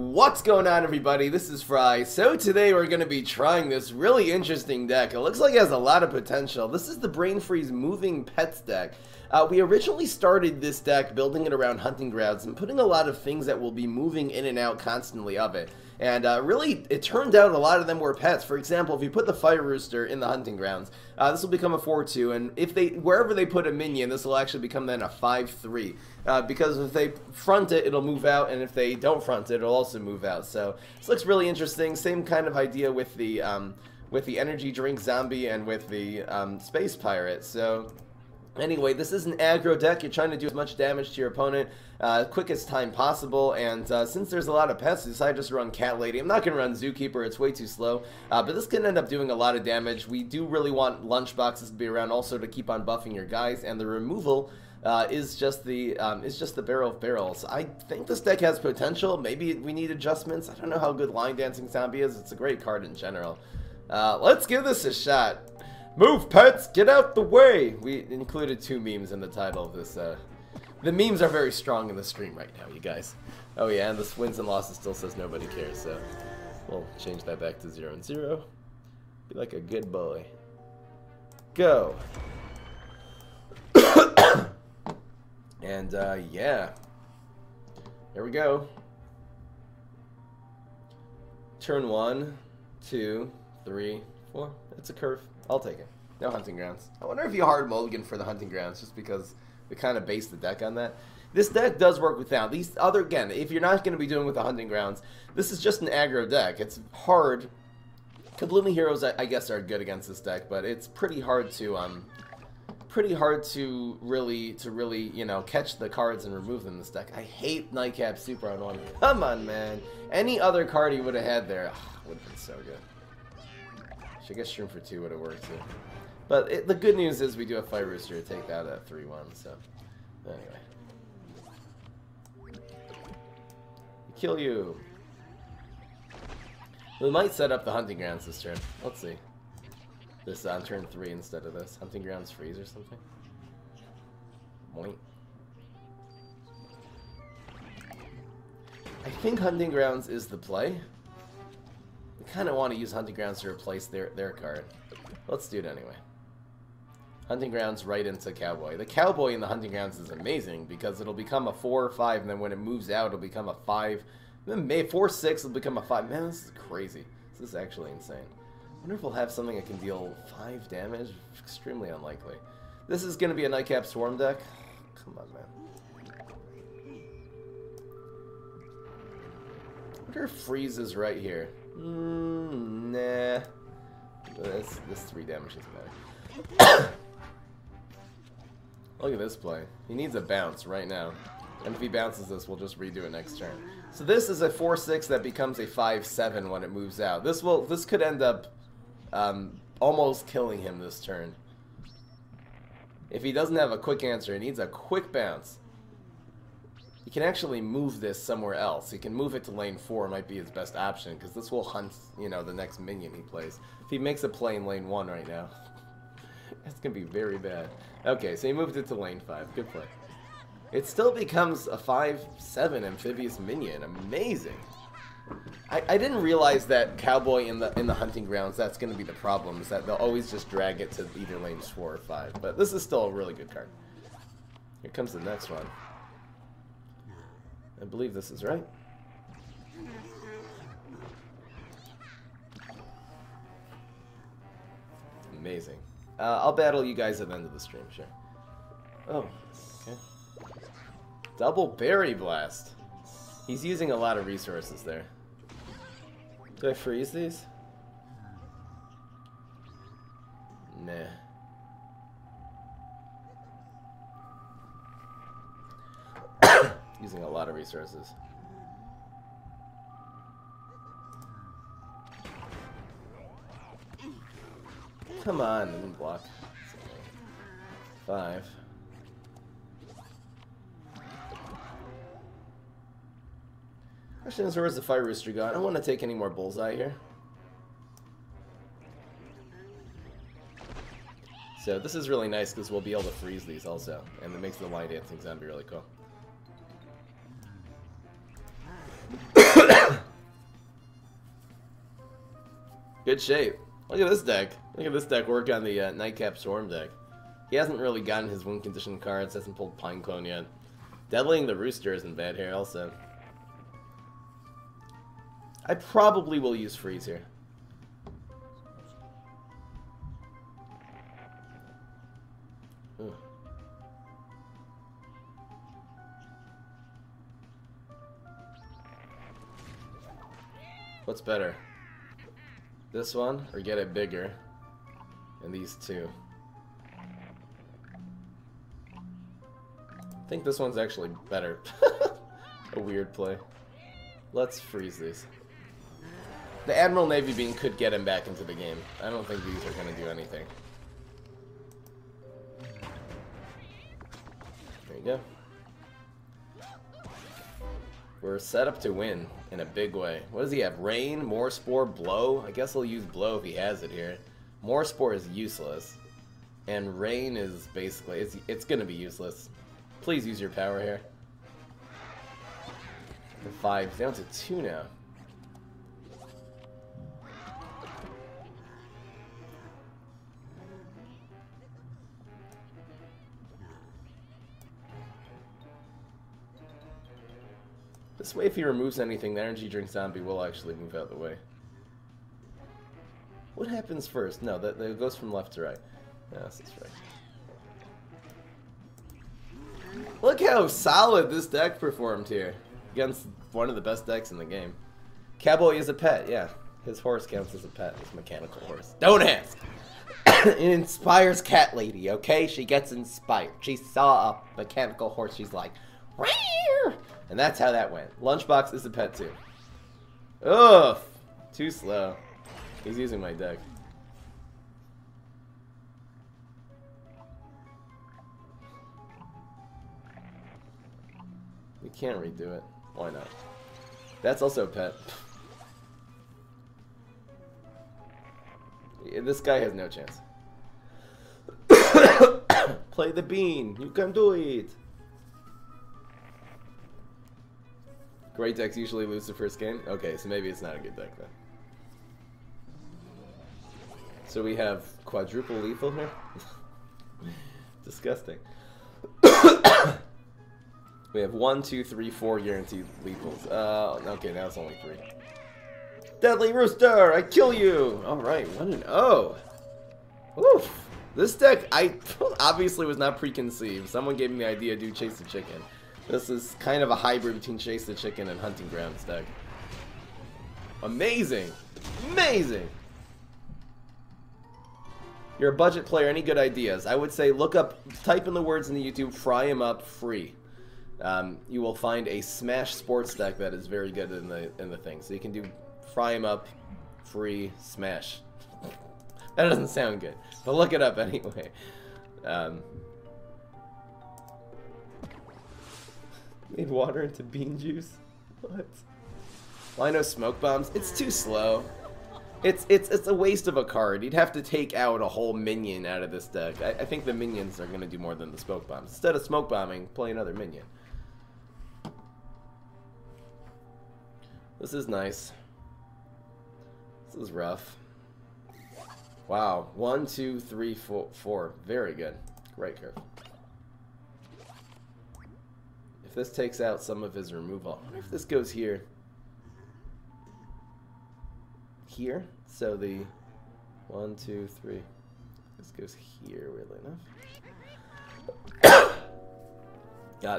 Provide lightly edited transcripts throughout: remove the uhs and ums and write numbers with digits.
What's going on, everybody? This is Fry. So today we're going to be trying this really interesting deck. It looks like it has a lot of potential. This is the Brain Freeze Moving Pets deck. We originally started this deck building it around hunting grounds and putting a lot of things that will be moving in and out constantly of it. And really, it turned out a lot of them were pets. For example, if you put the Fire Rooster in the hunting grounds, this will become a 4-2. And if wherever they put a minion, this will actually become then a 5-3. Because if they front it, it'll move out, and if they don't front it, it'll also move out. So this looks really interesting. Same kind of idea with the energy drink zombie and with the space pirate. So anyway, this is an aggro deck. You're trying to do as much damage to your opponent quickest time possible, and since there's a lot of pets, I decided just to run Cat Lady. I'm not going to run Zookeeper, it's way too slow, but this can end up doing a lot of damage. We do really want lunchboxes to be around also to keep on buffing your guys, and the removal is just the barrel of barrels. I think this deck has potential. Maybe we need adjustments. I don't know how good Line Dancing Zombie is. It's a great card in general. Let's give this a shot. Move, pets! Get out the way! We included 2 memes in the title of this. The memes are very strong in the stream right now, you guys. Oh yeah, and this wins and losses still says nobody cares, so we'll change that back to 0 and 0. Be like a good boy. Go! And, yeah. Here we go. Turn 1, 2, 3, 4. It's a curve. I'll take it. No hunting grounds. I wonder if you hard mulligan for the hunting grounds, just because we kind of base the deck on that. This deck does work without these other, again, if you're not going to be doing with the hunting grounds, this is just an aggro deck. It's hard. Blooming Heroes, I guess, are good against this deck, but it's pretty hard to really, you know, catch the cards and remove them in this deck. I hate Nightcap Super on 1. Come on, man. Any other card he would have had there would have been so good. I guess Shroom for 2 would have worked too. But the good news is we do have Fire Rooster to take that at 3-1, so anyway. Kill you. We might set up the hunting grounds this turn. Let's see. This on turn 3 instead of this. Hunting grounds freeze or something. Boink. I think hunting grounds is the play. We kind of want to use hunting grounds to replace their card. Let's do it anyway. Hunting grounds right into cowboy. The cowboy in the hunting grounds is amazing because it'll become a 4 or 5, and then when it moves out, it'll become a 5. Then 4/6 will become a 5. Man, this is crazy. This is actually insane. I wonder if we'll have something that can deal 5 damage. Extremely unlikely. This is going to be a Nightcap Swarm deck. Come on, man. I wonder if freeze is right here. Nah. This 3 damage doesn't matter. Look at this play. He needs a bounce right now. And if he bounces this, we'll just redo it next turn. So this is a 4/6 that becomes a 5/7 when it moves out. This could end up almost killing him this turn. If he doesn't have a quick answer, he needs a quick bounce. He can actually move this somewhere else. He can move it to lane 4, might be his best option, because this will hunt, you know, the next minion he plays. If he makes a play in lane 1 right now, it's going to be very bad. Okay, so he moved it to lane 5. Good play. It still becomes a 5/7 amphibious minion. Amazing. I didn't realize that cowboy in the hunting grounds, that's going to be the problem, is that they'll always just drag it to either lanes 4 or 5. But this is still a really good card. Here comes the next one. I believe this is right. Amazing. I'll battle you guys at the end of the stream, sure. Oh, okay. Double Berry Blast. He's using a lot of resources there. Do I freeze these? Nah. Using a lot of resources. Come on, didn't block. 5. Question is, where's the Fire Rooster gone? I don't want to take any more bullseye here. So this is really nice because we'll be able to freeze these also, and it makes the Line Dancing Zombie really cool. Good shape. Look at this deck. Look at this deck work on the Nightcap Storm deck. He hasn't really gotten his win condition cards, hasn't pulled Pineclone yet. Deadlying the Rooster isn't bad here also. I probably will use Freeze here. Ooh. What's better? This one, or get it bigger? And these two. I think this one's actually better. A weird play. Let's freeze these. The Admiral Navy Beam could get him back into the game. I don't think these are going to do anything. There you go. We're set up to win in a big way. What does he have? Rain, More Spore, Blow? I guess he'll use Blow if he has it here. More Spore is useless. And Rain is basically... It's going to be useless. Please use your power here. For 5, down to 2 now. This way, if he removes anything, the Energy Drink Zombie will actually move out of the way. What happens first? No, that goes from left to right. No, that's right. Look how solid this deck performed here against one of the best decks in the game. Cowboy is a pet, yeah. His horse counts as a pet, his mechanical horse. Don't ask! It inspires Cat Lady, okay? She gets inspired. She saw a mechanical horse, she's like, Rawr! And that's how that went. Lunchbox is a pet too. Ugh! Too slow. He's using my deck. You can't redo it. Why not? That's also a pet. Yeah, this guy has no chance. Play the bean. You can do it. Great decks usually lose the first game. Okay, so maybe it's not a good deck then. So we have quadruple lethal here. Disgusting. We have 1, 2, 3, 4 guaranteed lethals. Okay, now it's only 3. Deadly Rooster, I kill you! Alright, 1-0. Oof. This deck, I obviously was not preconceived. Someone gave me the idea to do Chase the Chicken. This is kind of a hybrid between Chase the Chicken and Hunting Grounds deck. Amazing! Amazing! You're a budget player, any good ideas? I would say look up, type in the words in the YouTube, fry 'em up free. You will find a Smash sports deck that is very good in the thing. So you can do fry 'em up, free, Smash. That doesn't sound good, but look it up anyway. Made water into bean juice? What? Lino Smoke Bombs? It's too slow. It's a waste of a card. You'd have to take out a whole minion out of this deck. I think the minions are going to do more than the Smoke Bombs. Instead of Smoke Bombing, play another minion. This is nice. This is rough. Wow. 1, 2, 3, 4. Very good. Great curve. If this takes out some of his removal, I wonder if this goes here. Here? So the 1, 2, 3. This goes here, weirdly enough.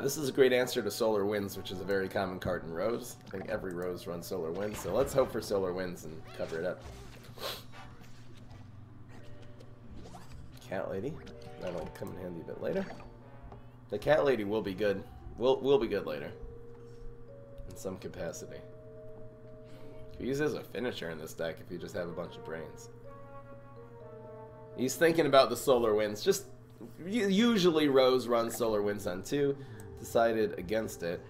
This is a great answer to Solar Winds, which is a very common card in Rose. I think every Rose runs Solar Winds, so let's hope for Solar Winds and cover it up. Cat Lady. That'll come in handy a bit later. The Cat Lady will be good. Will be good later. In some capacity. You use it as a finisher in this deck if you just have a bunch of brains. He's thinking about the Solar Winds. Just usually Rose runs Solar Winds on 2. Decided against it.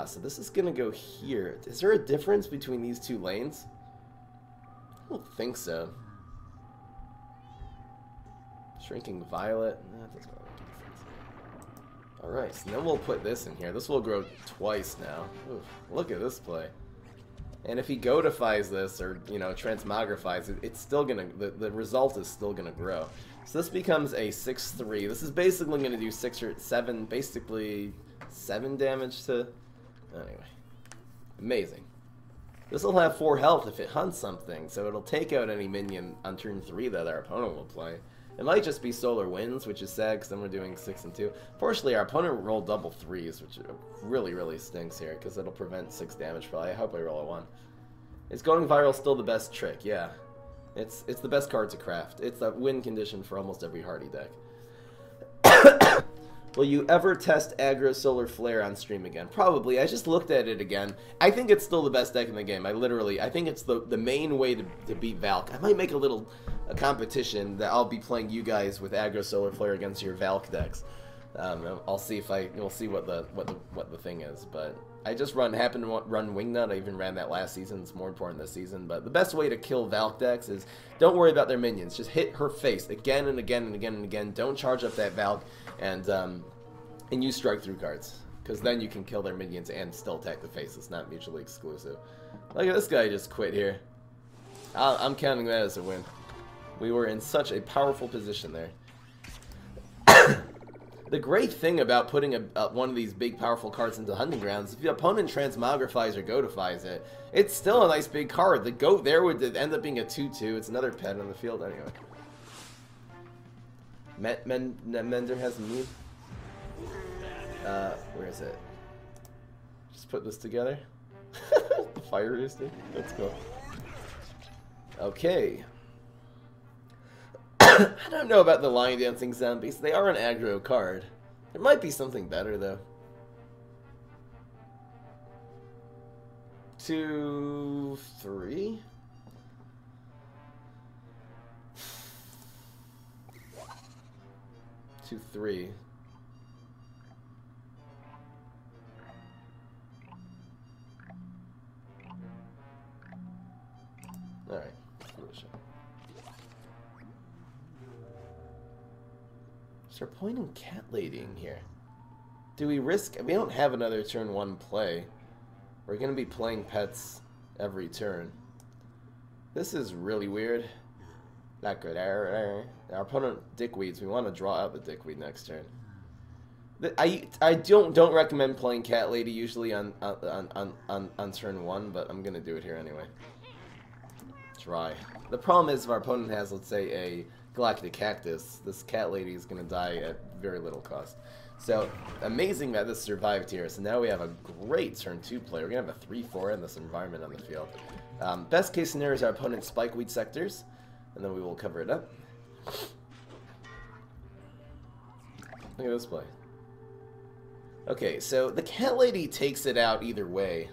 So this is gonna go here. Is there a difference between these two lanes? I don't think so. Shrinking Violet. Nah, that doesn't really make any sense. Alright, so then we'll put this in here. This will grow twice now. Oof, look at this play. And if he goatifies this, or, you know, transmogrifies it, it's still gonna, the result is still gonna grow. So this becomes a 6-3. This is basically gonna do 6 or 7, basically 7 damage to, anyway. Amazing. This will have 4 health if it hunts something, so it'll take out any minion on turn 3 that our opponent will play. It might just be Solar Winds, which is sad because then we're doing 6 and 2. Fortunately, our opponent rolled double 3s, which really, really stinks here because it'll prevent 6 damage probably. I hope I roll a 1. Is going viral still the best trick? Yeah. It's the best card to craft. It's a win condition for almost every Hardy deck. Will you ever test aggro Solar Flare on stream again? Probably. I just looked at it again. I think it's still the best deck in the game. I think it's the main way to beat Valk. I might make a competition that I'll be playing you guys with aggro Solar Flare against your Valk decks. I'll see if we'll see what the thing is. But I just happen to run Wingnut. I even ran that last season. It's more important this season. But the best way to kill Valk decks is don't worry about their minions. Just hit her face again and again and again and again. Don't charge up that Valk. And use strike through cards, because then you can kill their minions and still attack the face. It's not mutually exclusive. Look at this guy just quit here. I'm counting that as a win. We were in such a powerful position there. The great thing about putting one of these big powerful cards into Hunting Grounds, if the opponent transmogrifies or goatifies it, it's still a nice big card. The goat there would end up being a 2/2. It's another pet on the field anyway. Mender has a move. Where is it? Just put this together. The fire rooster. Let's go. Okay. I don't know about the Lion Dancing Zombies. They are an aggro card. There might be something better though. 2, 3. Two, 3. Alright, start pointing Cat Lady in here. Do we risk? We don't have another turn 1 play. We're gonna be playing pets every turn. This is really weird. Not good. Our opponent dickweeds. We want to draw out the dickweed next turn. I don't recommend playing Cat Lady usually on turn 1, but I'm gonna do it here anyway. Try. The problem is if our opponent has, let's say, a Galactic Cactus, this Cat Lady is going to die at very little cost. So, amazing that this survived here. So now we have a great turn 2 play. We're going to have a 3-4 in this environment on the field. Best case scenario is our opponent's Spikeweed Sectors, and then we will cover it up. Look at this play. Okay, so the Cat Lady takes it out either way.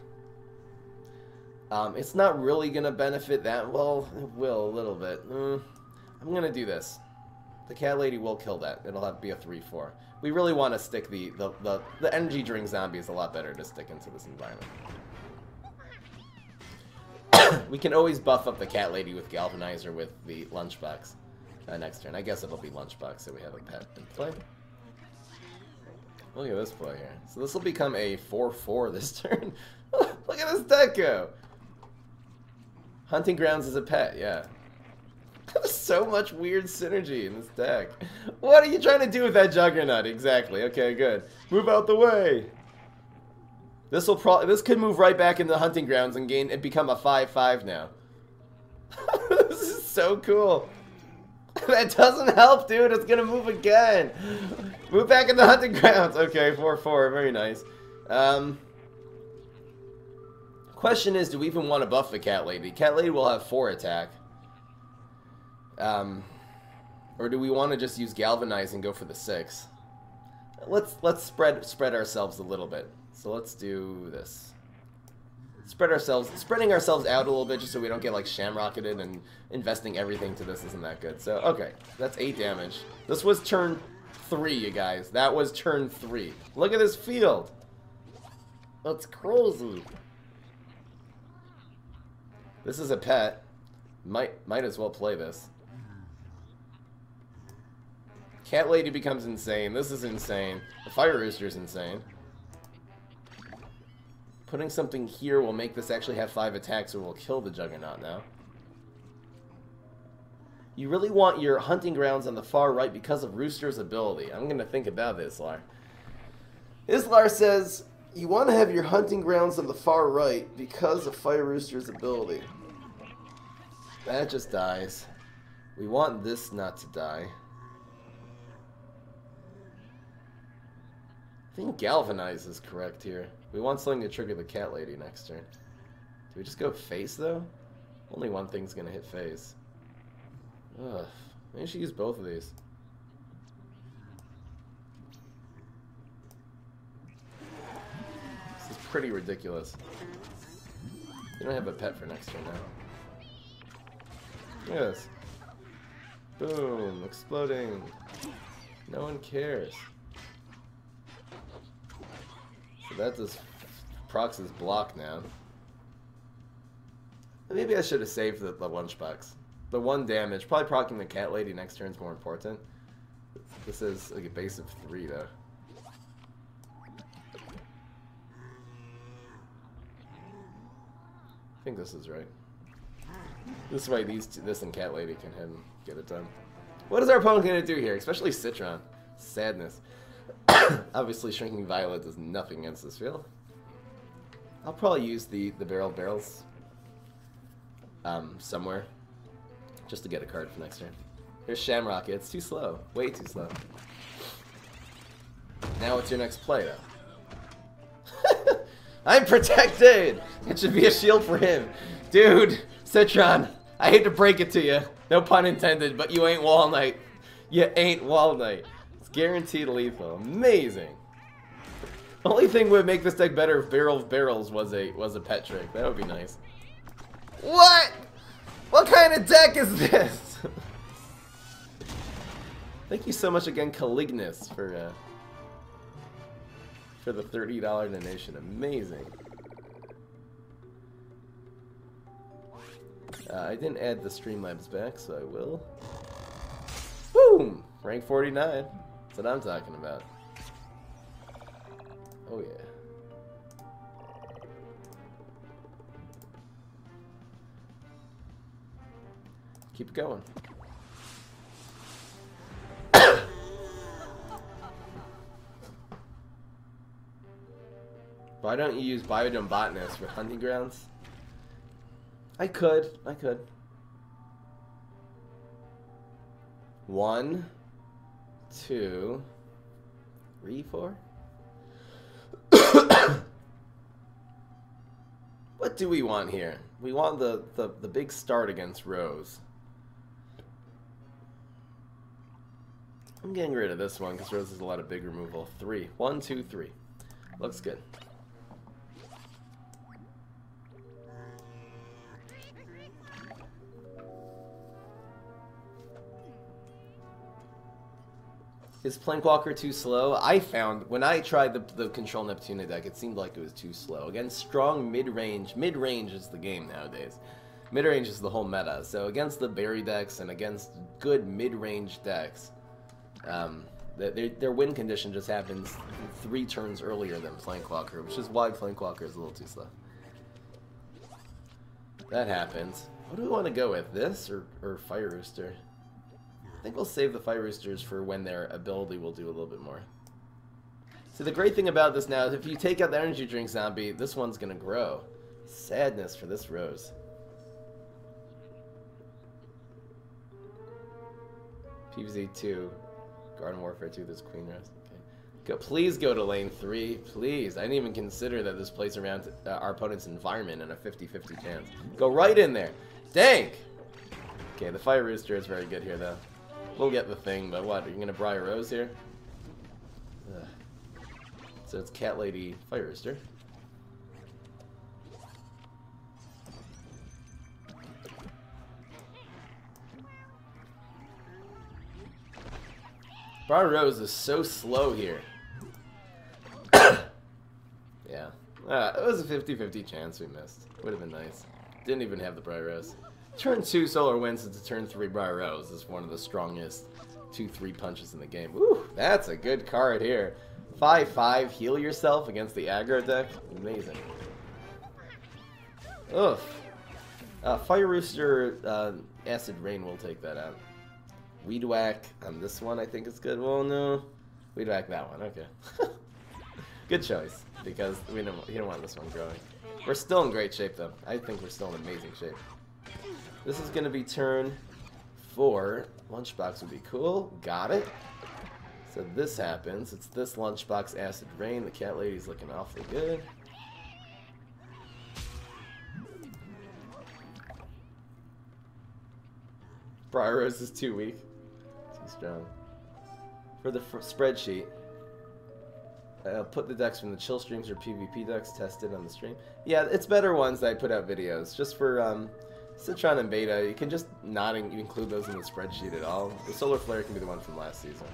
It's not really going to benefit that well. It will a little bit. I'm going to do this. The Cat Lady will kill that. It'll have to be a 3-4. We really want to stick the energy drink zombie is a lot better to stick into this environment. We can always buff up the Cat Lady with Galvanizer with the Lunchbox next turn. I guess it'll be Lunchbox so we have a pet in play. Look at this play here. So this will become a 4-4 this turn. Look at this deck go. Hunting Grounds is a pet, yeah. There's so much weird synergy in this deck. What are you trying to do with that Juggernaut? Exactly. Okay, good. Move out the way. This could move right back into Hunting Grounds and become a 5-5 now. This is so cool. That doesn't help, dude. It's gonna move again. Move back into Hunting Grounds. Okay, 4-4. Very nice. Question is, do we even want to buff the Cat Lady? Cat Lady will have 4 attack. Or do we want to just use Galvanize and go for the 6? Let's spread ourselves a little bit. So let's do this. Spreading ourselves out a little bit just so we don't get like shamrocketed, and investing everything to this isn't that good. So okay, that's 8 damage. This was turn 3, you guys. That was turn 3. Look at this field. That's crazy. This is a pet. Might as well play this. Cat Lady becomes insane. This is insane. The Fire Rooster is insane. Putting something here will make this actually have 5 attacks, or will kill the Juggernaut now. You really want your hunting grounds on the far right because of Rooster's ability. I'm going to think about this, Islar. Islar says, you want to have your hunting grounds on the far right because of Fire Rooster's ability. That just dies. We want this not to die. I think Galvanize is correct here. We want something to trigger the Cat Lady next turn. Do we just go face, though? Only one thing's going to hit face. Ugh. Maybe I should use both of these. This is pretty ridiculous. You don't have a pet for next turn now. Look at this. Boom. Exploding. No one cares. So that just procs his block now. Maybe I should have saved the lunchbox. The 1 damage. Probably proccing the Cat Lady next turn is more important. This is like a base of 3 though. I think this is right. This way this and Cat Lady can hit and get it done. What is our opponent going to do here? Especially Citron. Sadness. Obviously Shrinking Violet does nothing against this field. I'll probably use the barrels somewhere. Just to get a card for next turn. Here's Shamrock. It's too slow. Way too slow. Now what's your next play, though? I'm protected! It should be a shield for him. Dude, Citron, I hate to break it to you. No pun intended, but you ain't Wall Knight. You ain't Wall Knight. It's guaranteed lethal. Amazing. The only thing would make this deck better if Barrel of Barrels was a pet trick. That would be nice. What? What kind of deck is this? Thank you so much again, Calignus, for the $30 donation. Amazing. I didn't add the Streamlabs back, so I will. Boom! Rank 49. That's what I'm talking about. Oh yeah. Keep going. Why don't you use Biodome Botanist for hunting grounds? I could. 1, 2, 3, 4. What do we want here? We want the big start against Rose. I'm getting rid of this one because Rose has a lot of big removal. 3. 1, 2, 3. Looks good. Is Plankwalker too slow? I found, when I tried the Control Neptuna deck, it seemed like it was too slow. Against strong mid-range, mid-range is the game nowadays. Mid-range is the whole meta. So against the berry decks and against good mid-range decks, their win condition just happens 3 turns earlier than Plankwalker, which is why Plankwalker is a little too slow. That happens. What do we want to go with? This or Fire Rooster? I think we'll save the Fire Roosters for when their ability will do a little bit more. So the great thing about this now is if you take out the Energy Drink Zombie, this one's going to grow. Sadness for this Rose. PvZ 2. Garden Warfare 2, this Queen Rose. Okay. Please go to lane 3. Please. I didn't even consider that this plays around our opponent's environment and a 50-50 chance. Go right in there. Dang! Okay, the Fire Rooster is very good here, though. We'll get the thing, but what? Are you going to Briar Rose here? Ugh. So it's Cat Lady, Fire Rooster. Briar Rose is so slow here. Yeah. It was a 50-50 chance we missed. Would have been nice. Didn't even have the Briar Rose. Turn 2 Solar Winds into turn 3 Briar Rose is one of the strongest 2-3 punches in the game. Woo, that's a good card here. 5-5, heal yourself against the aggro deck. Amazing. Ugh. Fire Rooster, Acid Rain will take that out. Weed Whack on this one I think is good. Well, no. Weed Whack that one, okay. Good choice, because you don't want this one growing. We're still in great shape though. I think we're still in amazing shape. This is going to be turn 4. Lunchbox would be cool. Got it. So this happens. It's this Lunchbox Acid Rain. The cat lady's looking awfully good. Briar Rose is too weak. Too strong. For the spreadsheet, I'll put the decks from the chill streams or PvP decks tested on the stream. Yeah, it's better ones that I put out videos. Just for Citron and Beta, you can just not include those in the spreadsheet at all. The Solar Flare can be the one from last season.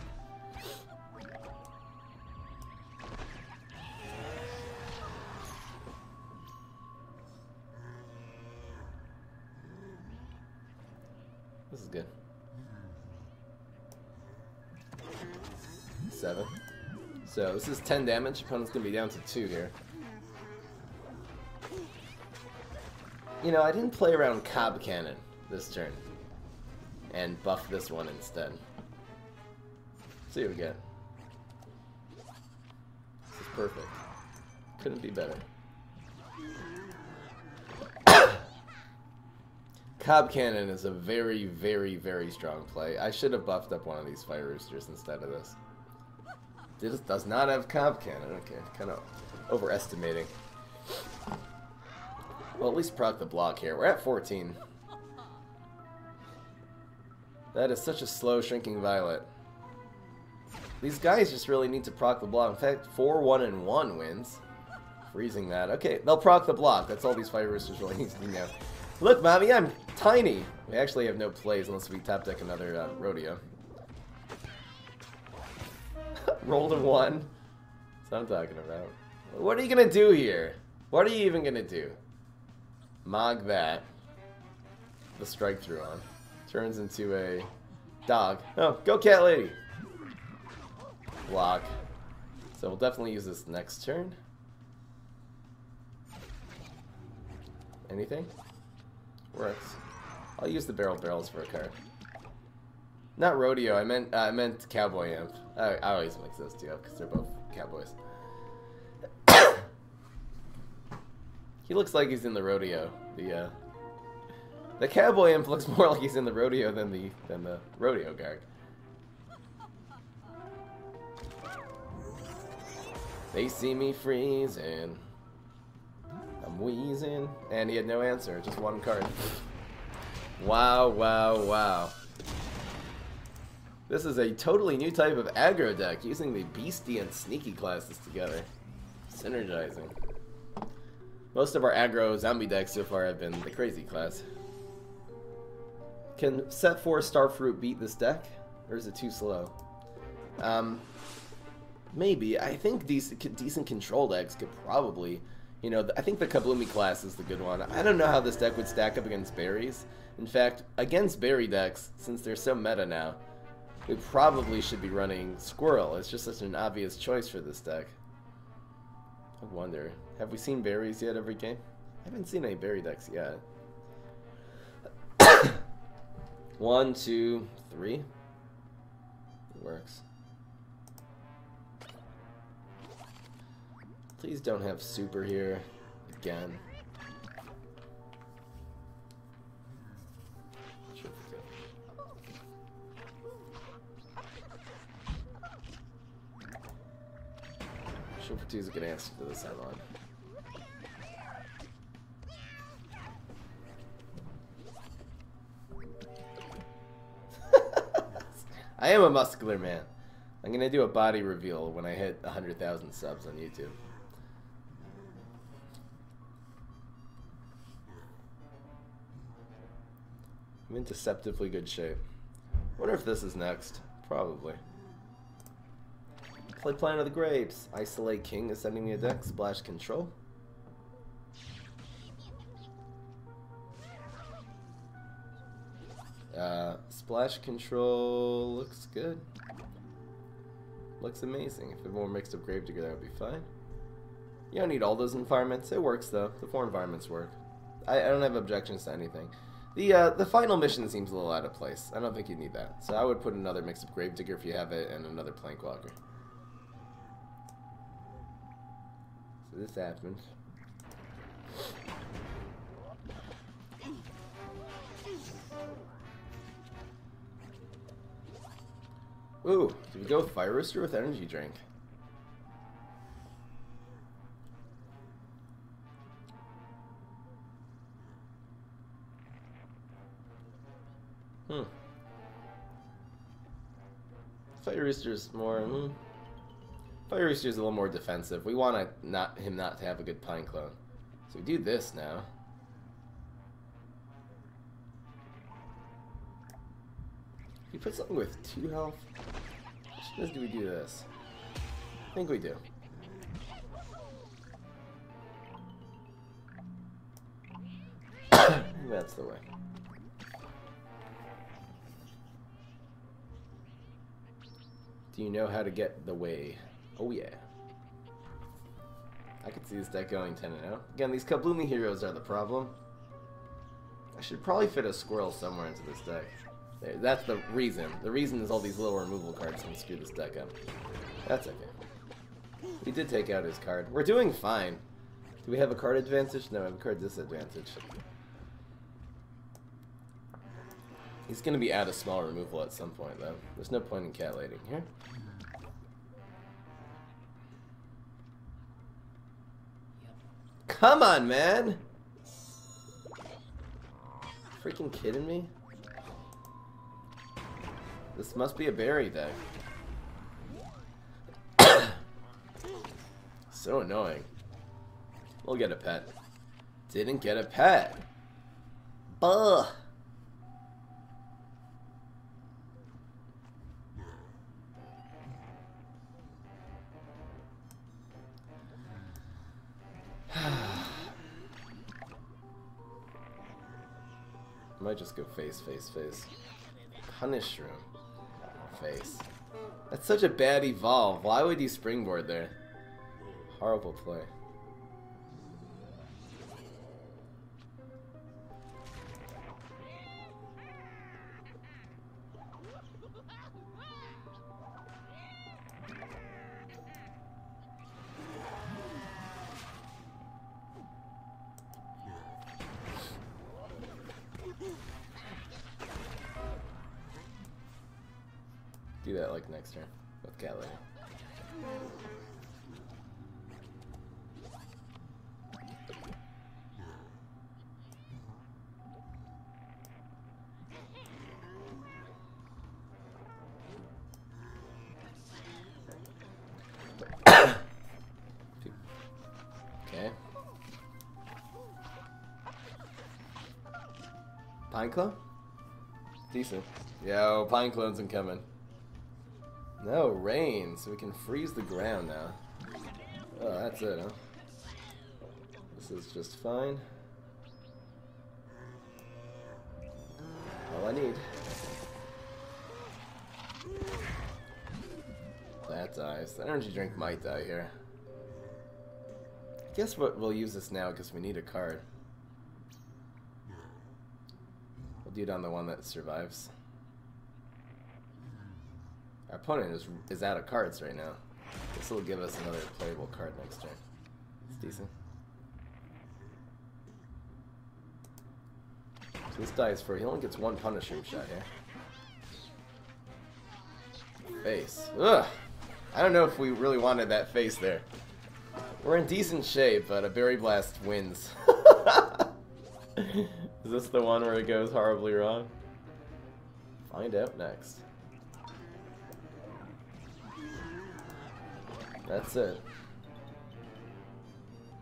This is good. 7. So this is 10 damage. Opponent's gonna be down to 2 here. You know, I didn't play around Cob Cannon this turn and buff this one instead. See what we get. This is perfect. Couldn't be better. Cob Cannon is a very, very, very strong play. I should have buffed up one of these Fire Roosters instead of this. This does not have Cob Cannon. Okay, kind of overestimating. Well, at least proc the block here. We're at 14. That is such a slow shrinking violet. These guys just really need to proc the block. In fact, 4, 1, and 1 wins. Freezing that. Okay, they'll proc the block. That's all these Fire Roosters really need to do now. Look, mommy, I'm tiny. We actually have no plays unless we top deck another rodeo. Rolled a 1. That's what I'm talking about. What are you gonna do here? What are you even gonna do? Mog that. The strike through on. Turns into a dog. Oh, go cat lady. Block. So we'll definitely use this next turn. Anything? Works. I'll use the barrels for a card. Not rodeo. I meant cowboy imp. I always mix those two up because they're both cowboys. He looks like he's in the rodeo. The cowboy imp looks more like he's in the rodeo than the rodeo guard. They see me freezing. I'm wheezing. And he had no answer, just one card. Wow, wow, wow. This is a totally new type of aggro deck, using the beastie and sneaky classes together. Synergizing. Most of our aggro zombie decks so far have been the crazy class. Can set 4 Starfruit beat this deck? Or is it too slow? Maybe. I think decent control decks could probably... You know, I think the Kabloomy class is the good one. I don't know how this deck would stack up against berries. In fact, against berry decks, since they're so meta now, we probably should be running Squirrel. It's just such an obvious choice for this deck. I wonder, have we seen berries yet every game? I haven't seen any berry decks yet. 1, 2, 3. It works. Please don't have super here again. Super 2 is a good answer to this headline. I am a muscular man. I'm gonna do a body reveal when I hit 100,000 subs on YouTube. I'm in deceptively good shape. Wonder if this is next. Probably. Play Planet of the Grapes. Isolate King is sending me a deck. Splash Control. Splash Control looks good. Looks amazing. If it were mixed up Gravedigger, that would be fine. You don't need all those environments. It works though. The 4 environments work. I don't have objections to anything. The final mission seems a little out of place. I don't think you need that. So I would put another mix of Gravedigger if you have it, and another Plankwalker. So this happens. Ooh, did we go with Fire Rooster with Energy Drink? Fire Rooster's more. Fire Rooster's a little more defensive. We want him not to have a good Pine Clone. So we do this now. If you put something with 2 health, how much do we do this? I think we do. That's the way. Do you know how to get the WAE? Oh yeah. I could see this deck going 10-0. Again, these Kabloomy heroes are the problem. I should probably fit a squirrel somewhere into this deck. There, that's the reason. The reason is all these little removal cards can screw this deck up. That's okay. He did take out his card. We're doing fine. Do we have a card advantage? No, we have a card disadvantage. He's going to be out of small removal at some point, though. There's no point in catlating here. Come on, man! Freaking kidding me? This must be a berry deck. So annoying. We'll get a pet. Didn't get a pet. Buh! Might just go face. Punish room. Face. That's such a bad evolve. Why would you springboard there? Horrible play. Do that like next turn with cat lady. Okay. Pine Clone? Decent. Yo, Pine Clone's incoming. No, rain, so we can freeze the ground now. Oh, that's it, huh? This is just fine. All I need. That dies. The energy drink might die here. I guess we'll use this now because we need a card. We'll do it on the one that survives. Our opponent is out of cards right now. This will give us another playable card next turn. It's decent. So this dies for, he only gets 1 punish room shot here. Face. Ugh! I don't know if we really wanted that face there. We're in decent shape, but a Berry Blast wins. Is this the one where it goes horribly wrong? Find out next. That's it.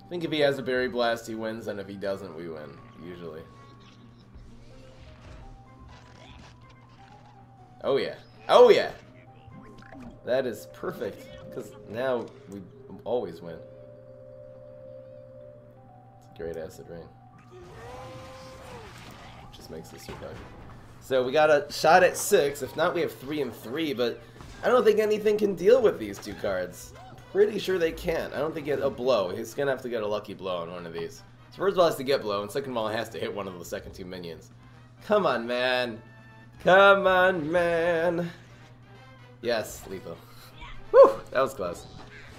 I think if he has a Berry Blast, he wins, and if he doesn't, we win, usually. Oh yeah. Oh yeah! That is perfect, because now we always win. It's a great acid rain. Just makes us survive. So we got a shot at 6, if not we have 3 and 3, but I don't think anything can deal with these 2 cards. Pretty sure they can't. I don't think a blow. He's gonna have to get a lucky blow on one of these. So first of all, it has to get blow, and second of all, it has to hit one of the second two minions. Come on, man. Come on, man. Yes, lethal. Whew, that was close.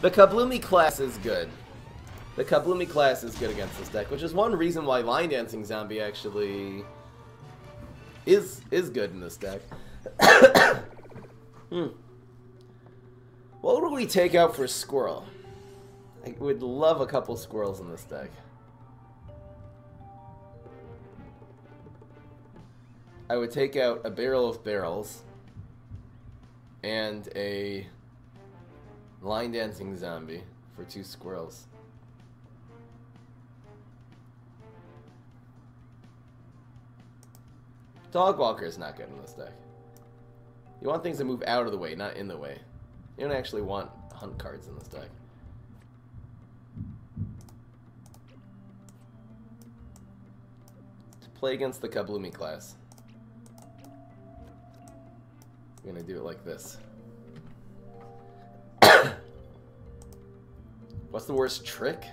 The Kabloomy class is good. The Kabloomy class is good against this deck, which is one reason why Line Dancing Zombie actually is good in this deck. What would we take out for Squirrel? I would love a couple squirrels in this deck. I would take out a Barrel of Barrels and a Line Dancing Zombie for 2 squirrels. Dogwalker is not good in this deck. You want things to move out of the way, not in the way. You don't actually want hunt cards in this deck. To play against the Kabloomy class, I'm gonna do it like this. What's the worst trick?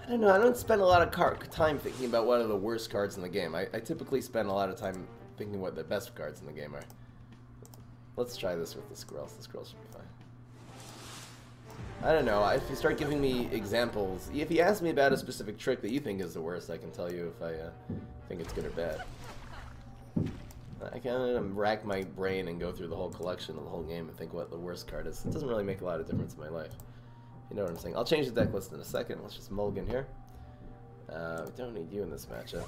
I don't know. I don't spend a lot of time thinking about what are the worst cards in the game. I typically spend a lot of time thinking what the best cards in the game are. Let's try this with the squirrels. The squirrels should be fine. I don't know. If you start giving me examples, if you ask me about a specific trick that you think is the worst, I can tell you if I think it's good or bad. I can rack my brain and go through the whole collection of the whole game and think what the worst card is. It doesn't really make a lot of difference in my life. You know what I'm saying? I'll change the deck list in a second. Let's just mulligan here. We don't need you in this matchup.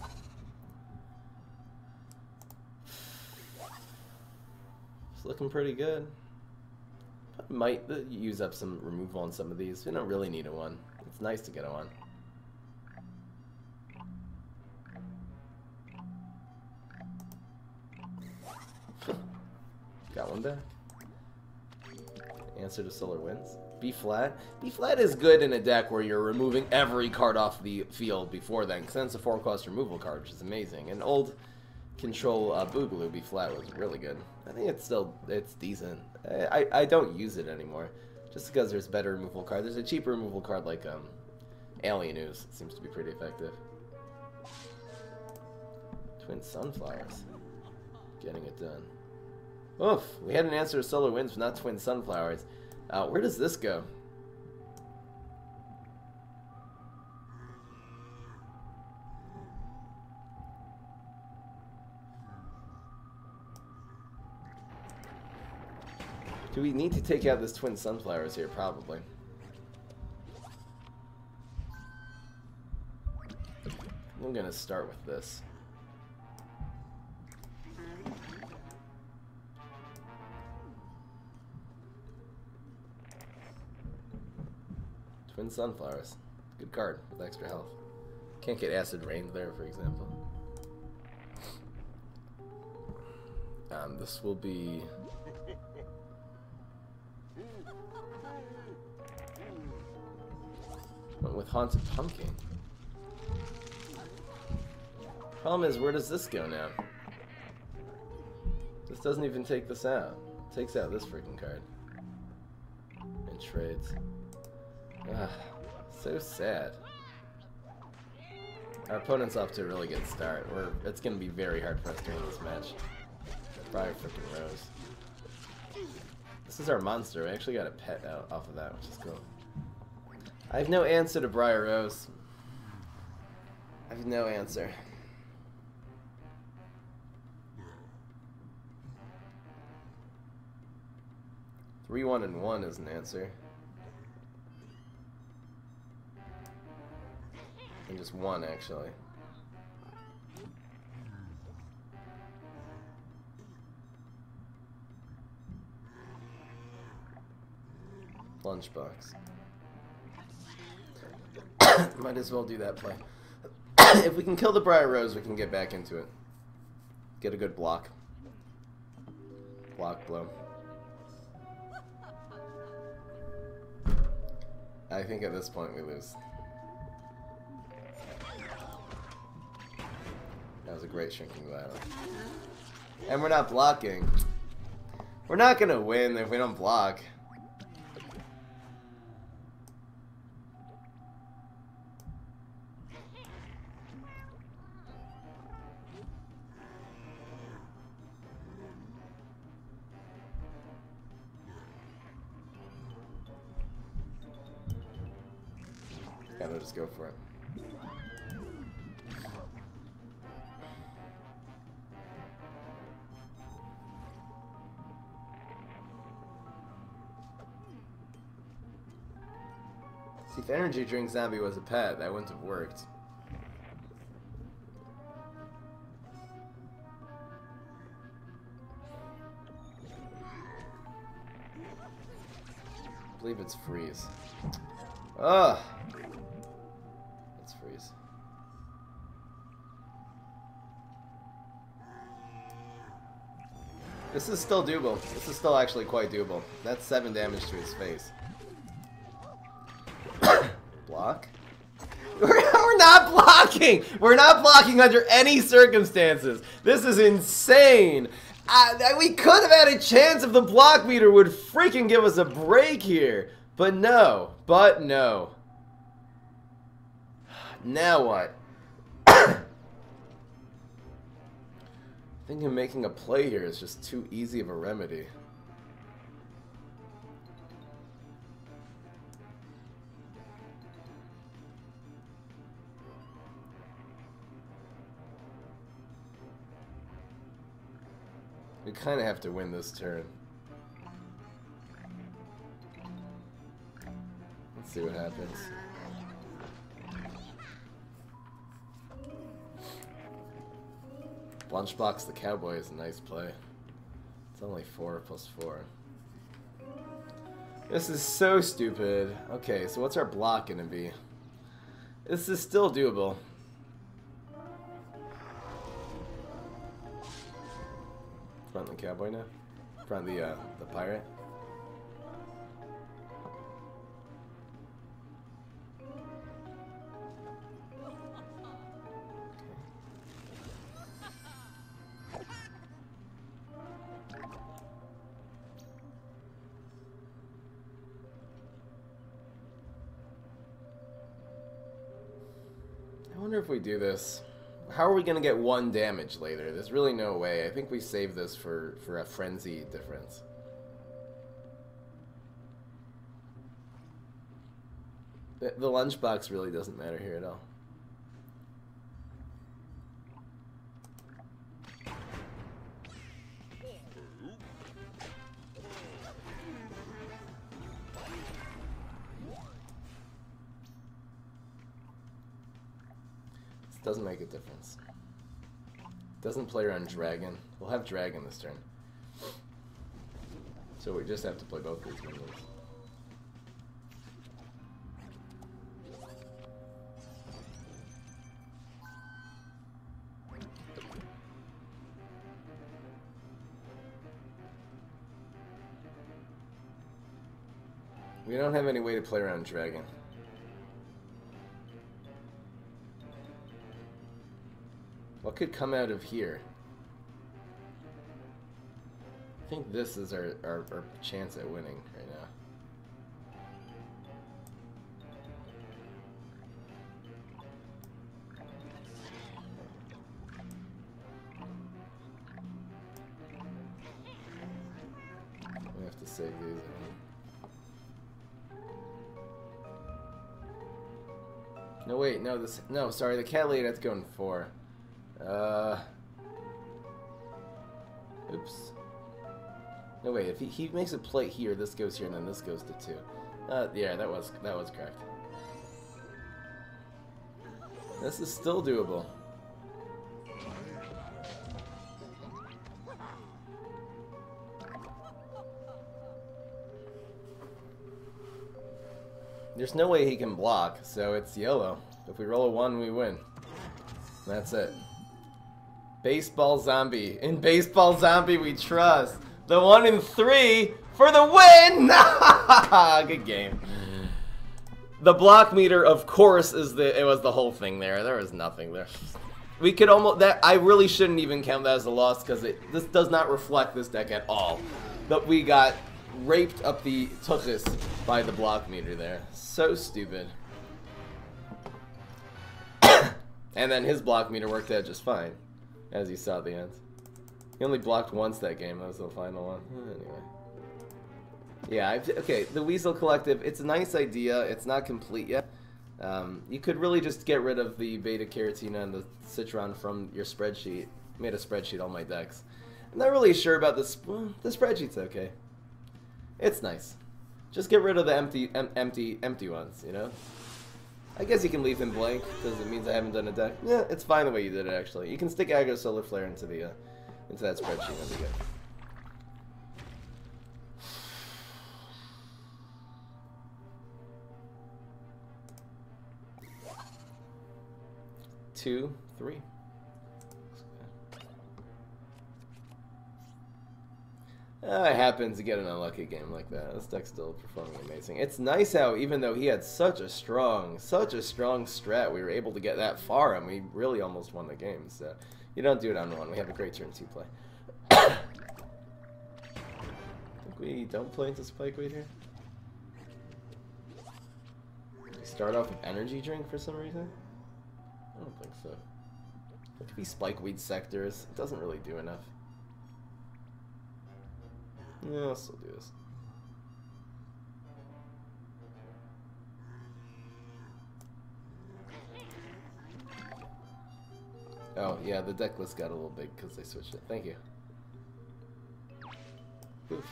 It's looking pretty good. I might use up some removal on some of these. We don't really need a 1. It's nice to get a 1. Got one back. Answer to Solar Winds. B flat. B flat is good in a deck where you're removing every card off the field before then, because then it's a 4-cost removal card, which is amazing. And old Control Boogaloo B flat was really good. I think it's decent. I don't use it anymore, just because there's better removal cards. There's a cheaper removal card like Alien Ooze. It seems to be pretty effective. Twin Sunflowers. Getting it done. Oof, we had an answer to Solar Winds, but not Twin Sunflowers. Where does this go? Do we need to take out this Twin Sunflowers here? Probably. I'm gonna start with this. Twin Sunflowers. Good card with extra health. Can't get Acid Rain there, for example. This will be... Went with Haunted Pumpkin. Problem is, where does this go now? This doesn't even take this out. It takes out this freaking card. And trades. Ah, so sad. Our opponent's off to a really good start. It's going to be very hard for us to win this match. Briar freaking Rose. This is our monster. We actually got a pet out off of that, which is cool. I have no answer to Briar Rose. I have no answer. Three, 1, and 1 is an answer. And just 1, actually. Lunchbox. Might as well do that play. If we can kill the Briar Rose, we can get back into it. Get a good block. Block blow. I think at this point we lose. That was a great shrinking battle. And we're not blocking. We're not gonna win if we don't block. Gotta just go for it. See, if Energy Drink Zombie was a pet, that wouldn't have worked. I believe it's freeze. Ugh. Let's freeze. This is still doable. This is still actually quite doable. That's 7 damage to his face. Block? We're not blocking! We're not blocking under any circumstances. This is insane. We could have had a chance if the block meter would freaking give us a break here. But no. But no. Now what? I think him making a play here is just too easy of a remedy. We kind of have to win this turn. Let's see what happens. Lunchbox the Cowboy is a nice play. It's only 4 plus 4. This is so stupid. Okay, so what's our block gonna be? This is still doable. Front the Cowboy now? Front the Pirate? I wonder if we do this. How are we going to get 1 damage later? There's really no way. I think we save this for a frenzy difference. The lunchbox really doesn't matter here at all. Doesn't make a difference. Doesn't play around Dragon. We'll have Dragon this turn. So we just have to play both these minions. We don't have any way to play around Dragon. What could come out of here? I think this is our chance at winning right now. We have to save these. No, wait, no, no, sorry, the cat lady that's going 4. Oops. No, wait, if he makes a play here, this goes here, and then this goes to 2. Yeah, that was correct. This is still doable. There's no way he can block, so it's yellow. If we roll a 1, we win. That's it. Baseball Zombie. In Baseball Zombie we trust. The 1 in 3 for the win! Good game. The block meter, of course, it was the whole thing there. There was nothing there. We could almost, I really shouldn't even count that as a loss because this does not reflect this deck at all. But we got raped up the tuchus by the block meter there. So stupid. And then his block meter worked out just fine, as you saw at the end. He only blocked once that game. That was the final one. Anyway. Yeah, okay, the Weasel Collective, it's a nice idea. It's not complete yet. You could really just get rid of the beta carotene and the citron from your spreadsheet. I made a spreadsheet on my decks. I'm not really sure about this. Well, the spreadsheet's okay. It's nice. Just get rid of the empty ones, you know? I guess you can leave them blank because it means I haven't done a deck. Yeah, it's fine the way you did it actually. You can stick aggro solar flare into the into that spreadsheet. That'd be good. Two, three. I happened to get an unlucky game like that. This deck's still performing amazing. It's nice how, even though he had such a strong strat, we were able to get that far, and we really almost won the game. So, you don't do it on one. We have a great turn 2 play. I think we don't play into Spikeweed here. We start off with Energy Drink for some reason? I don't think so. It could be Spikeweed Sectors. It doesn't really do enough. Yeah, I'll still do this. Oh, yeah, the deck list got a little big because they switched it. Thank you. Oof.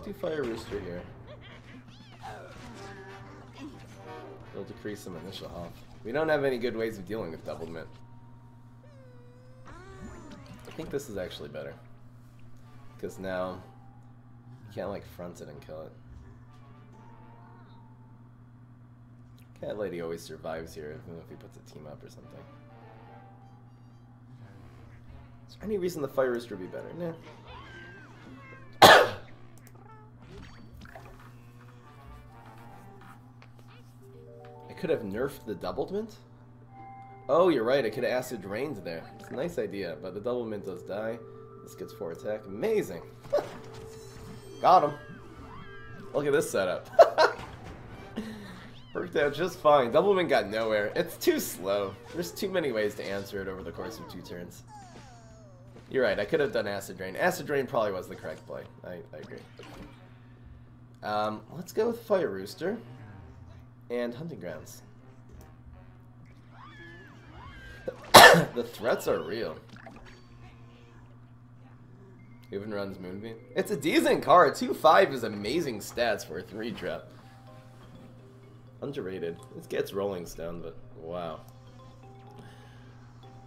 Do Fire Rooster here. It'll decrease some initial off. We don't have any good ways of dealing with doubled mint. I think this is actually better. Because now you can't like front it and kill it. Cat Lady always survives here, even if he puts a team up or something. Is there any reason the Fire Rooster would be better? Nah. I could have nerfed the doubled mint? Oh, you're right, I could have acid drained there. It's a nice idea, but the double mint does die. This gets 4 attack. Amazing! Got him! Look at this setup. Worked out just fine. Double mint got nowhere. It's too slow. There's too many ways to answer it over the course of 2 turns. You're right, I could have done acid drain. Acid drain probably was the correct play. I agree. Let's go with Fire Rooster. And Hunting Grounds. The threats are real. Even runs Moonbeam. It's a decent card. 2-5 is amazing stats for a 3-drop. Underrated. It gets Rolling Stone, but wow.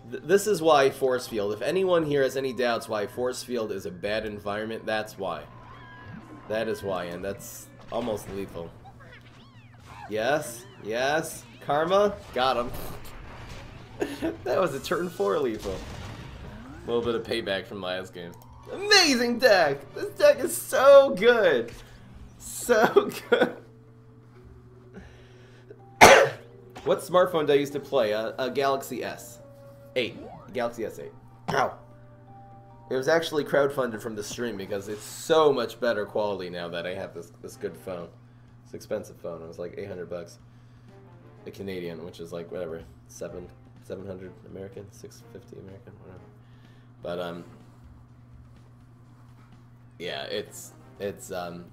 This is why Force Field. If anyone here has any doubts why Force Field is a bad environment, that's why. That is why, and that's almost lethal. Yes, yes. Karma, got him. That was a turn 4 lethal. A little bit of payback from last game. Amazing deck! This deck is so good! So good! What smartphone do I use to play? A Galaxy S8. Galaxy S8. Ow! It was actually crowdfunded from the stream because it's so much better quality now that I have this good phone. It's an expensive phone. It was like 800 bucks. A Canadian, which is like whatever, 700 American, 650 American, whatever. But yeah, it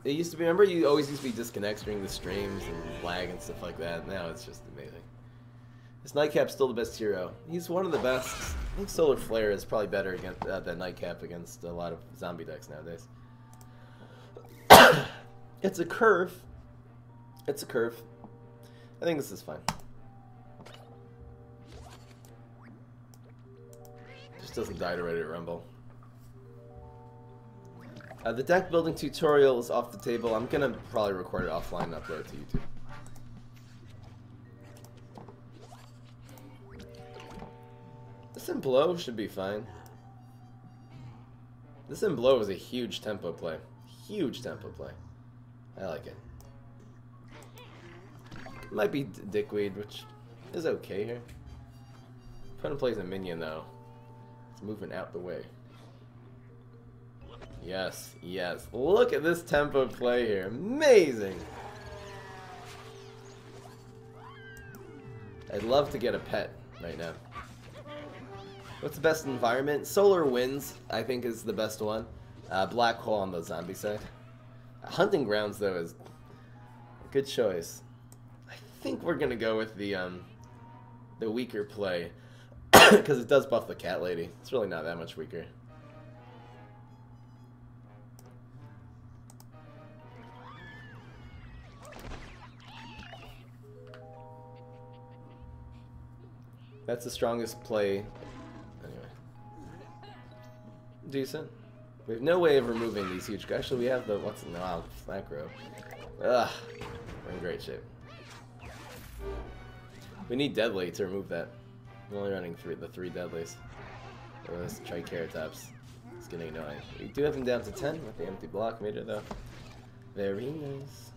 used to be. Remember, you always used to be disconnects during the streams and lag and stuff like that. Now it's just amazing. This Nightcap's still the best hero. He's one of the best. I think Solar Flare is probably better against than Nightcap against a lot of zombie decks nowadays. It's a curve. It's a curve. I think this is fine. Just doesn't die to Ready to Rumble. The deck building tutorial is off the table. I'm gonna probably record it offline and upload it to YouTube. This in Blow should be fine. This in Blow is a huge tempo play. Huge tempo play. I like it. It might be Dickweed, which is okay here. Opponent plays a minion though. It's moving out the way. Yes, yes. Look at this tempo play here. Amazing! I'd love to get a pet right now. What's the best environment? Solar Winds, I think, is the best one. Black hole on the zombie side. Hunting grounds though is a good choice. I think we're gonna go with the weaker play because it does buff the cat lady. It's really not that much weaker. That's the strongest play. Anyway. Decent. We have no way of removing these huge guys. Actually, we have the... What's... No, flat grow. Ugh. We're in great shape. We need Deadly to remove that. We're only running the 3 Deadlies. Or this Triceratops. It's getting annoying. We do have him down to 10 with the empty block meter, though. Very nice.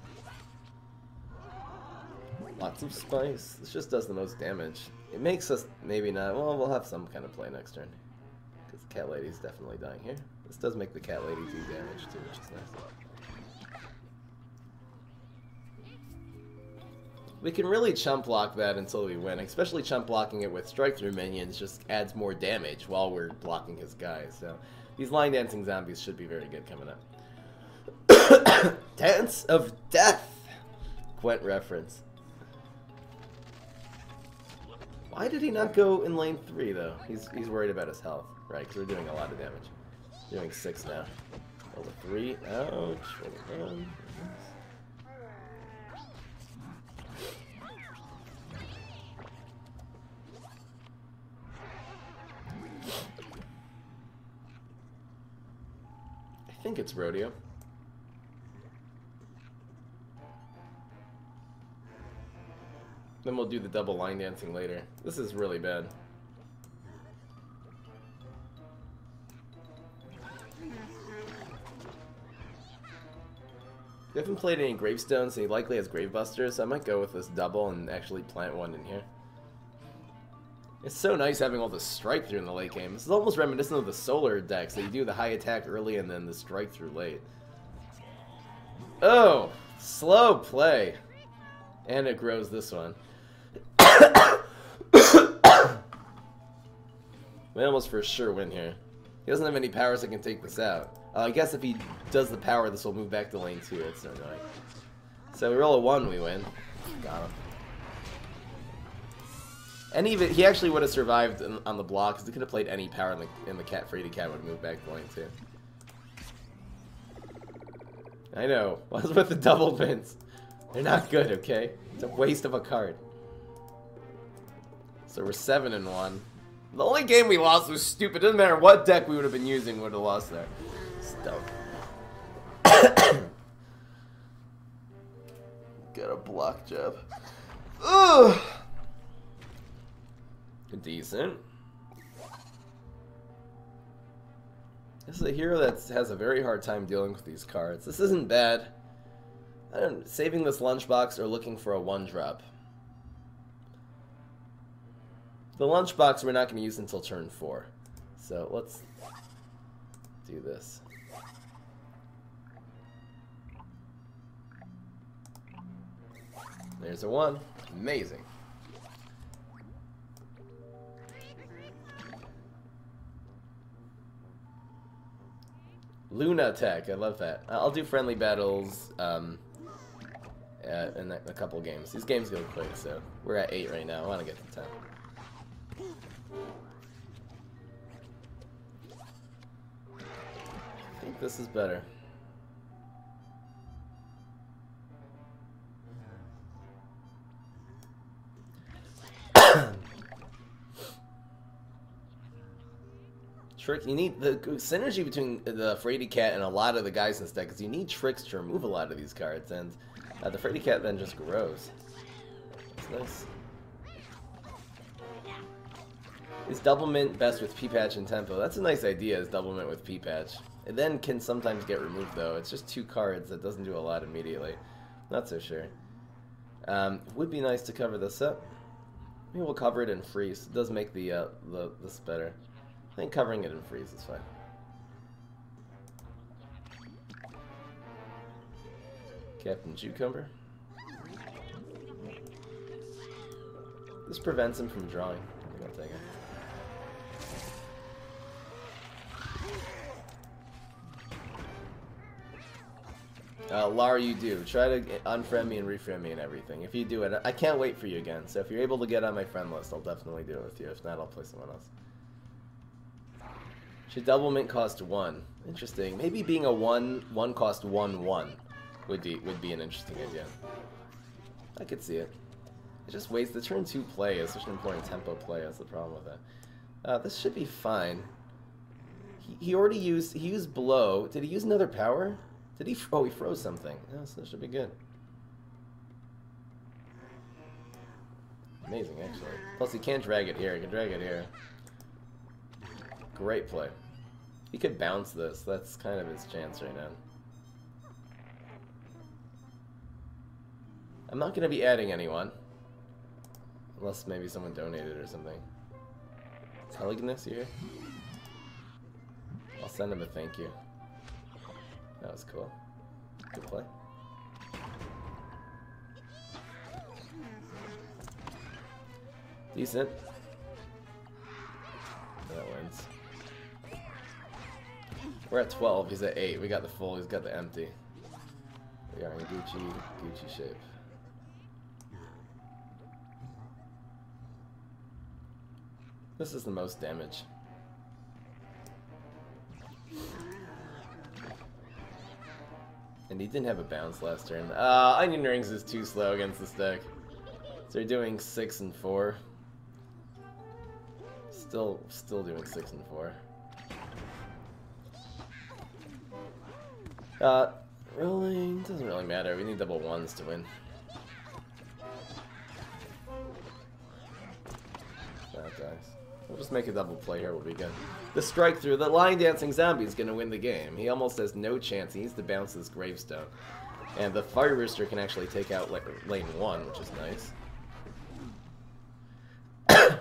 Lots of spice. This just does the most damage. It makes us maybe not... Well, we'll have some kind of play next turn. Because the cat lady's definitely dying here. This does make the cat lady do damage too, which is nice. We can really chump block that until we win. Especially chump blocking it with strike-through minions just adds more damage while we're blocking his guys. So these line dancing zombies should be very good coming up. Dance of Death! Gwent reference. Why did he not go in lane 3 though? He's worried about his health, right? Because we're doing a lot of damage. We're doing 6 now. Level 3. Ouch. I think it's rodeo. Then we'll do the double line dancing later. This is really bad. We haven't played any gravestones, and he likely has gravebusters, so I might go with this double and actually plant one in here. It's so nice having all the strike through in the late game. This is almost reminiscent of the solar decks that you do the high attack early and then the strike through late. Oh, slow play. And it grows this one. We almost for sure win here. He doesn't have any powers that can take this out. I guess if he does the power, this will move back to lane 2. It's so annoying. So we roll a 1, we win. Got him. And even he actually would have survived on the block because he could have played any power in the cat. Frady cat would have moved back to lane 2. I know. What's with the double pins? They're not good, okay? It's a waste of a card. So we're 7-1. The only game we lost was stupid. Doesn't matter what deck we would have been using, we would have lost there. Dumb. Got a block jab. Ugh. Decent. This is a hero that has a very hard time dealing with these cards. This isn't bad. Saving this lunchbox or looking for a 1-drop. The lunchbox we're not going to use until turn 4. So let's do this. There's a 1. Amazing. Luna tech, I love that. I'll do friendly battles in a couple games. These games go quick, so we're at 8 right now. I want to get to 10. I think this is better. Trick, you need the synergy between the Frady Cat and a lot of the guys in this deck, because you need tricks to remove a lot of these cards, and the Frady Cat then just grows. That's nice. Is double mint best with P-Patch and Tempo? That's a nice idea, is double mint with P-Patch. It then can sometimes get removed, though. It's just 2 cards that doesn't do a lot immediately. Not so sure. Would be nice to cover this up. Maybe we'll cover it in freeze. It does make this better. I think covering it in freeze is fine. Captain Cucumber. This prevents him from drawing. I think I'll take it. Lar, you do. Try to unfriend me and refriend me and everything. If you do it, I can't wait for you again. So if you're able to get on my friend list, I'll definitely do it with you. If not, I'll play someone else. Should double mint cost 1? Interesting. Maybe being a 1 cost 1/1 would be an interesting idea. I could see it. It just wastes the turn 2 play. It's such an important tempo play. That's the problem with it. This should be fine. He already used blow. Did he use another power? Did he? Oh, he froze something. Oh, so this should be good. Amazing, actually. Plus, he can't drag it here. He can drag it here. Great play. He could bounce this. That's kind of his chance right now. I'm not going to be adding anyone. Unless maybe someone donated or something. Telegnus here? I'll send him a thank you. That was cool. Good play. Decent. That wins. We're at 12. He's at 8. We got the full. He's got the empty. We are in Gucci shape. This is the most damage. And he didn't have a bounce last turn. Onion Rings is too slow against this deck. So they're doing 6 and 4. Still doing 6 and 4. Rolling doesn't really matter. We need double 1s to win. That dies. We'll just make a double play here. We'll be good. The strike through. The line dancing zombie is going to win the game. He almost has no chance. He needs to bounce this gravestone. And the Fire Rooster can actually take out lane 1, which is nice.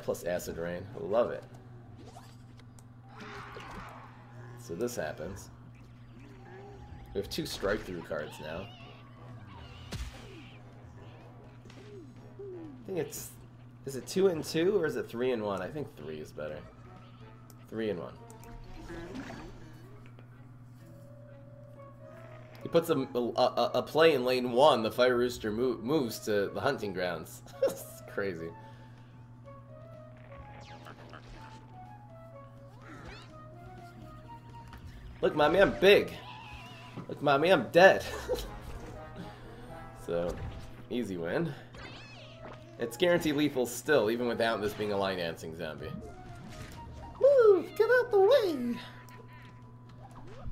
Plus Acid Rain. Love it. So this happens. We have 2 strike through cards now. I think it's... Is it 2 and 2 or is it 3 and 1? I think 3 is better. 3 and 1. He puts a play in lane 1. The Fire Rooster moves to the hunting grounds. It's crazy. Look, mommy, I'm big. Look, mommy, I'm dead. So, easy win. It's guaranteed lethal still, even without this being a line dancing zombie. Move! Get out the way!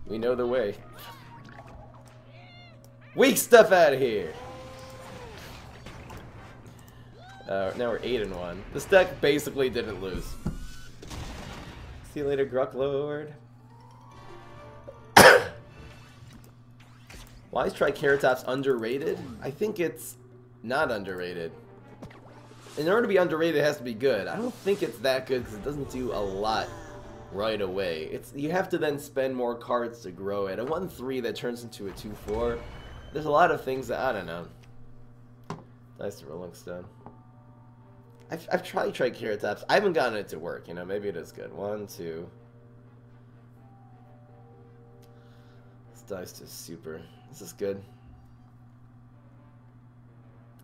We know the way. Weak stuff out of here! Now we're 8 and 1. This deck basically didn't lose. See you later, Grucklord. Why is Triceratops underrated? I think it's not underrated. In order to be underrated, it has to be good. I don't think it's that good because it doesn't do a lot right away. You have to then spend more cards to grow it. A 1/3 that turns into a 2/4. There's a lot of things that I don't know. Nice Rolling Stone. I've tried Triceratops. I haven't gotten it to work. You know, maybe it is good. 1, 2. This dice to super. This is good.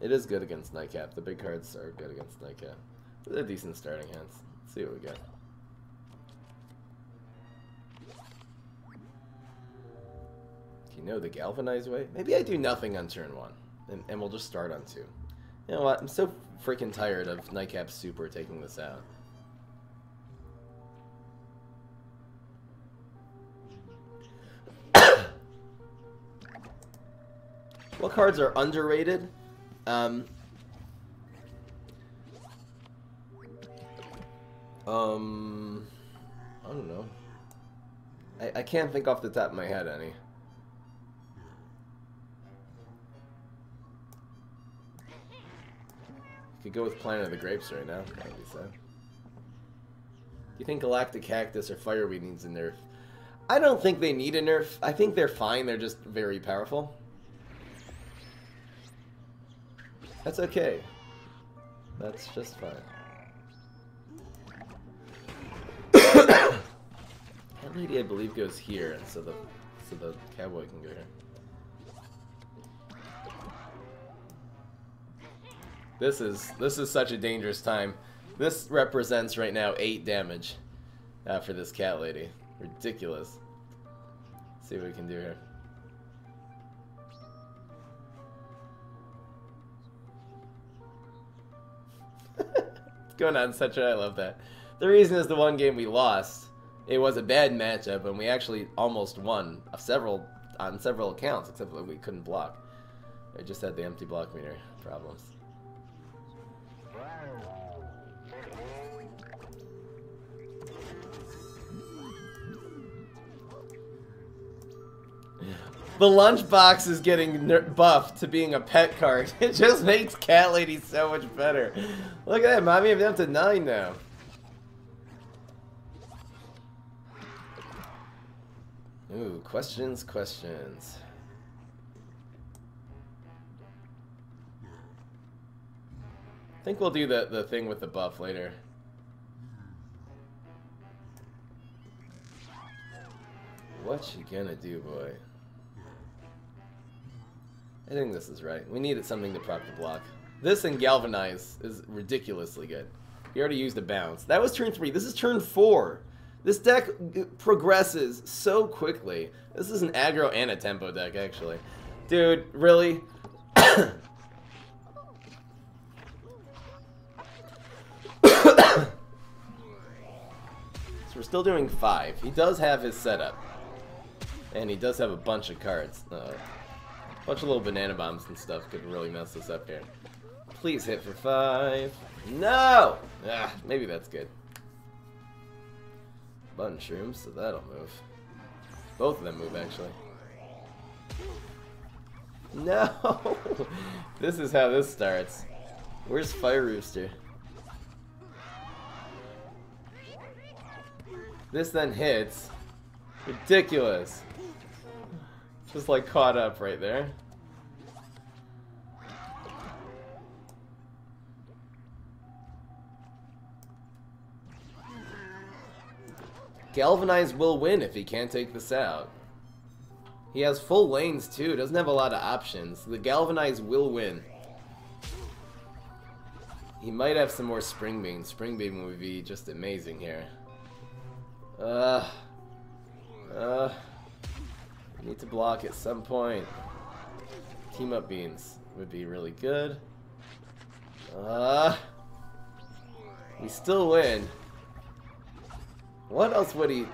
It is good against Nightcap. The big cards are good against Nightcap. They're decent starting hands. Let's see what we get. Do you know the Galvanized way? Maybe I do nothing on turn 1. And we'll just start on 2. You know what? I'm so freaking tired of Nightcap Super taking this out. What cards are underrated? I don't know. I can't think off the top of my head any. Could go with Planet of the Grapes right now. That'd be sad. Do you think Galactic Cactus or Fireweed needs a nerf? I don't think they need a nerf. I think they're fine. They're just very powerful. That's okay. That's just fine. That lady, I believe, goes here, and so the cowboy can go here. This is such a dangerous time. This represents right now 8 damage for this cat lady. Ridiculous. Let's see what we can do here. It's going on such a... I love that. The reason is the one game we lost. It was a bad matchup, and we actually almost won on several accounts, except that we couldn't block. I just had the empty block meter problems. The lunchbox is getting buffed to being a pet card. It just makes Cat Lady so much better. Look at that, Mommy, I'm down to 9 now. Ooh, questions. I think we'll do the thing with the buff later. What you gonna do, boy? I think this is right. We needed something to proc the block. This and Galvanize is ridiculously good. He already used a bounce. That was turn 3. This is turn 4. This deck progresses so quickly. This is an aggro and a tempo deck, actually. Dude, really? So we're still doing 5. He does have his setup. And he does have a bunch of cards. A bunch of little banana bombs and stuff could really mess this up here. Please hit for 5. No! Ah, maybe that's good. Button shrooms, so that'll move. Both of them move, actually. No! This is how this starts. Where's Fire Rooster? This then hits. Ridiculous. Just like caught up right there. Galvanize will win if he can't take this out. He has full lanes too, doesn't have a lot of options. The Galvanize will win. He might have some more Spring Beam. Spring Beam would be just amazing here. Need to block at some point. Team Up Beans would be really good. We still win. What else would he...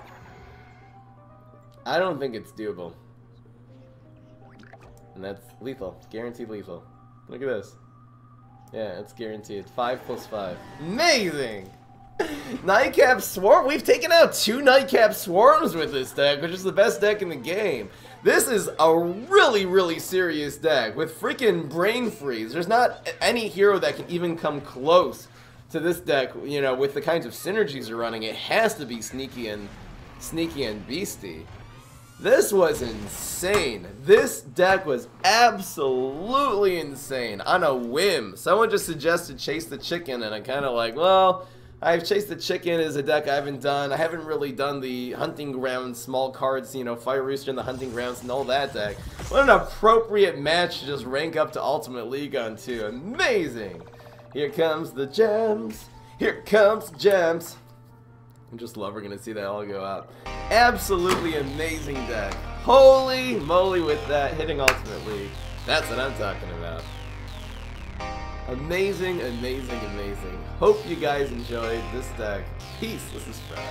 I don't think it's doable. And that's lethal. Guaranteed lethal. Look at this. Yeah, it's guaranteed. 5 plus 5. Amazing! Nightcap Swarm? We've taken out 2 Nightcap Swarms with this deck, which is the best deck in the game. This is a really, really serious deck with freaking Brain Freeze. There's not any hero that can even come close to this deck, you know, with the kinds of synergies you're running. It has to be sneaky and beastie. This was insane. This deck was absolutely insane. On a whim. Someone just suggested Chase the Chicken, and I'm kind of like, well, I've Chased the Chicken is a deck I haven't done. I haven't really done the Hunting Grounds, small cards, you know, Fire Rooster and the Hunting Grounds and all that deck. What an appropriate match to just rank up to Ultimate League on too. Amazing. Here comes the gems. Here comes gems. I just love we're going to see that all go out. Absolutely amazing deck. Holy moly with that. Hitting Ultimate League. That's what I'm talking about. Amazing, amazing, amazing. Hope you guys enjoyed this deck. Peace. This is Fry.